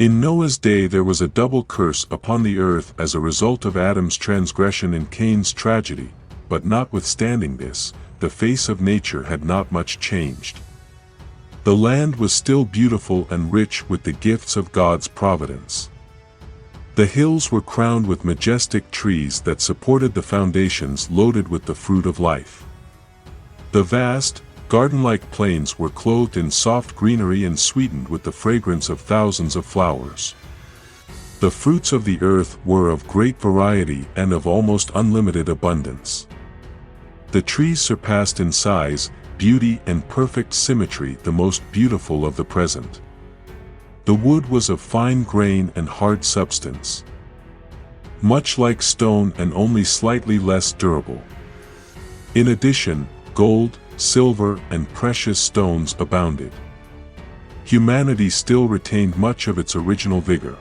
In Noah's day there was a double curse upon the earth as a result of Adam's transgression and Cain's tragedy, but notwithstanding this, the face of nature had not much changed. The land was still beautiful and rich with the gifts of God's providence. The hills were crowned with majestic trees that supported the foundations loaded with the fruit of life. The vast, garden-like plains were clothed in soft greenery and sweetened with the fragrance of thousands of flowers. The fruits of the earth were of great variety and of almost unlimited abundance. The trees surpassed in size, beauty and perfect symmetry the most beautiful of the present. The wood was of fine grain and hard substance, much like stone and only slightly less durable. In addition, gold, silver, and precious stones abounded. Humanity still retained much of its original vigor.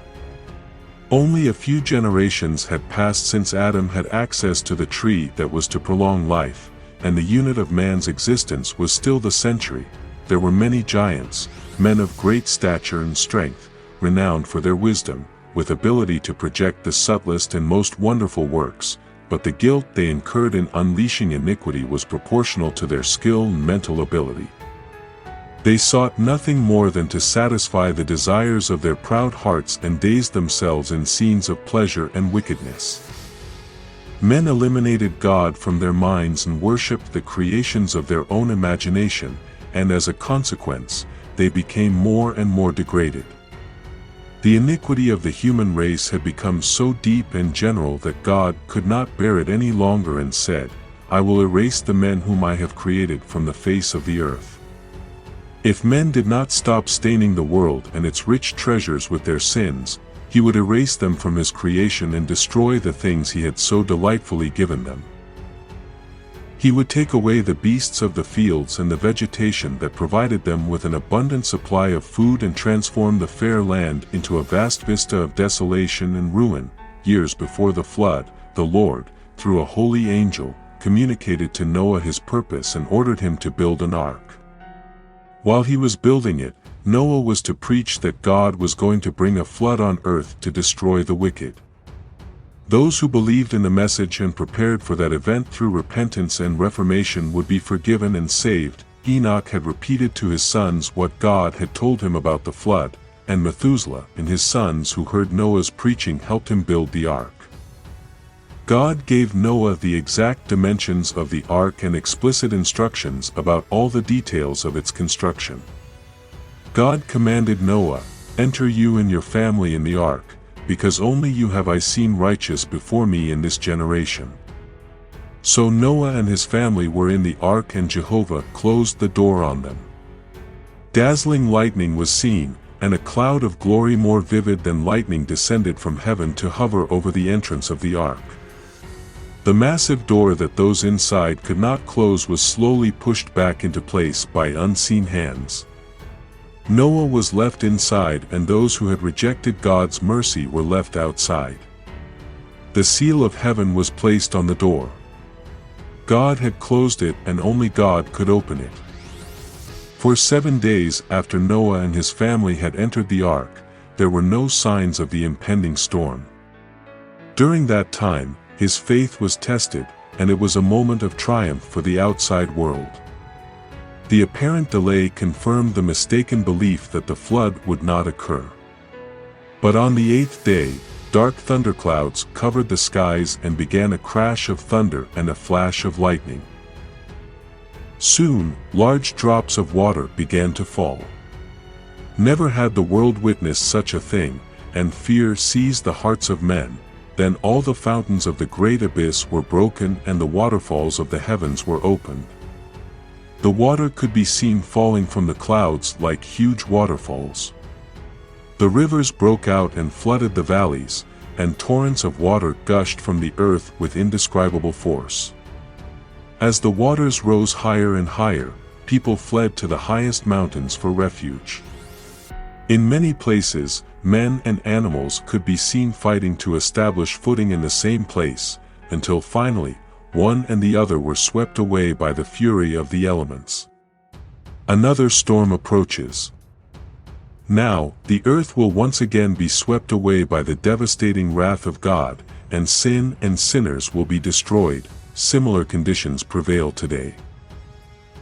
Only a few generations had passed since Adam had access to the tree that was to prolong life, and the unit of man's existence was still the century. There were many giants, men of great stature and strength, renowned for their wisdom, with ability to project the subtlest and most wonderful works, but the guilt they incurred in unleashing iniquity was proportional to their skill and mental ability. They sought nothing more than to satisfy the desires of their proud hearts and daze themselves in scenes of pleasure and wickedness. Men eliminated God from their minds and worshipped the creations of their own imagination, and as a consequence, they became more and more degraded. The iniquity of the human race had become so deep and general that God could not bear it any longer and said, "I will erase the men whom I have created from the face of the earth." If men did not stop staining the world and its rich treasures with their sins, He would erase them from His creation and destroy the things He had so delightfully given them. He would take away the beasts of the fields and the vegetation that provided them with an abundant supply of food and transform the fair land into a vast vista of desolation and ruin. Years before the flood, the Lord, through a holy angel, communicated to Noah His purpose and ordered him to build an ark. While he was building it, Noah was to preach that God was going to bring a flood on earth to destroy the wicked. Those who believed in the message and prepared for that event through repentance and reformation would be forgiven and saved. Enoch had repeated to his sons what God had told him about the flood, and Methuselah and his sons who heard Noah's preaching helped him build the ark. God gave Noah the exact dimensions of the ark and explicit instructions about all the details of its construction. God commanded Noah, "Enter you and your family in the ark, because only you have I seen righteous before me in this generation." So Noah and his family were in the ark and Jehovah closed the door on them. Dazzling lightning was seen, and a cloud of glory more vivid than lightning descended from heaven to hover over the entrance of the ark. The massive door that those inside could not close was slowly pushed back into place by unseen hands. Noah was left inside and those who had rejected God's mercy were left outside. The seal of heaven was placed on the door. God had closed it and only God could open it. For 7 days after Noah and his family had entered the ark, there were no signs of the impending storm. During that time, his faith was tested, and it was a moment of triumph for the outside world. The apparent delay confirmed the mistaken belief that the flood would not occur. But on the 8th day, dark thunderclouds covered the skies and began a crash of thunder and a flash of lightning. Soon, large drops of water began to fall. Never had the world witnessed such a thing, and fear seized the hearts of men. Then all the fountains of the great abyss were broken and the waterfalls of the heavens were opened. The water could be seen falling from the clouds like huge waterfalls. The rivers broke out and flooded the valleys, and torrents of water gushed from the earth with indescribable force. As the waters rose higher and higher, people fled to the highest mountains for refuge. In many places, men and animals could be seen fighting to establish footing in the same place, until finally, one and the other were swept away by the fury of the elements. Another storm approaches. Now, the earth will once again be swept away by the devastating wrath of God, and sin and sinners will be destroyed. Similar conditions prevail today.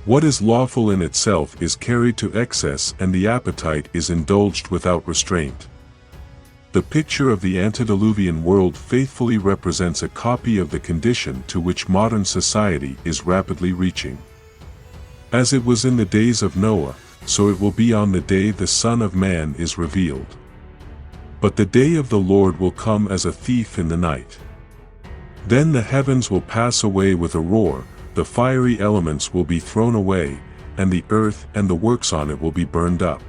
What is lawful in itself is carried to excess, and the appetite is indulged without restraint. The picture of the antediluvian world faithfully represents a copy of the condition to which modern society is rapidly reaching. As it was in the days of Noah, so it will be on the day the Son of Man is revealed. But the day of the Lord will come as a thief in the night. Then the heavens will pass away with a roar, the fiery elements will be thrown away, and the earth and the works on it will be burned up.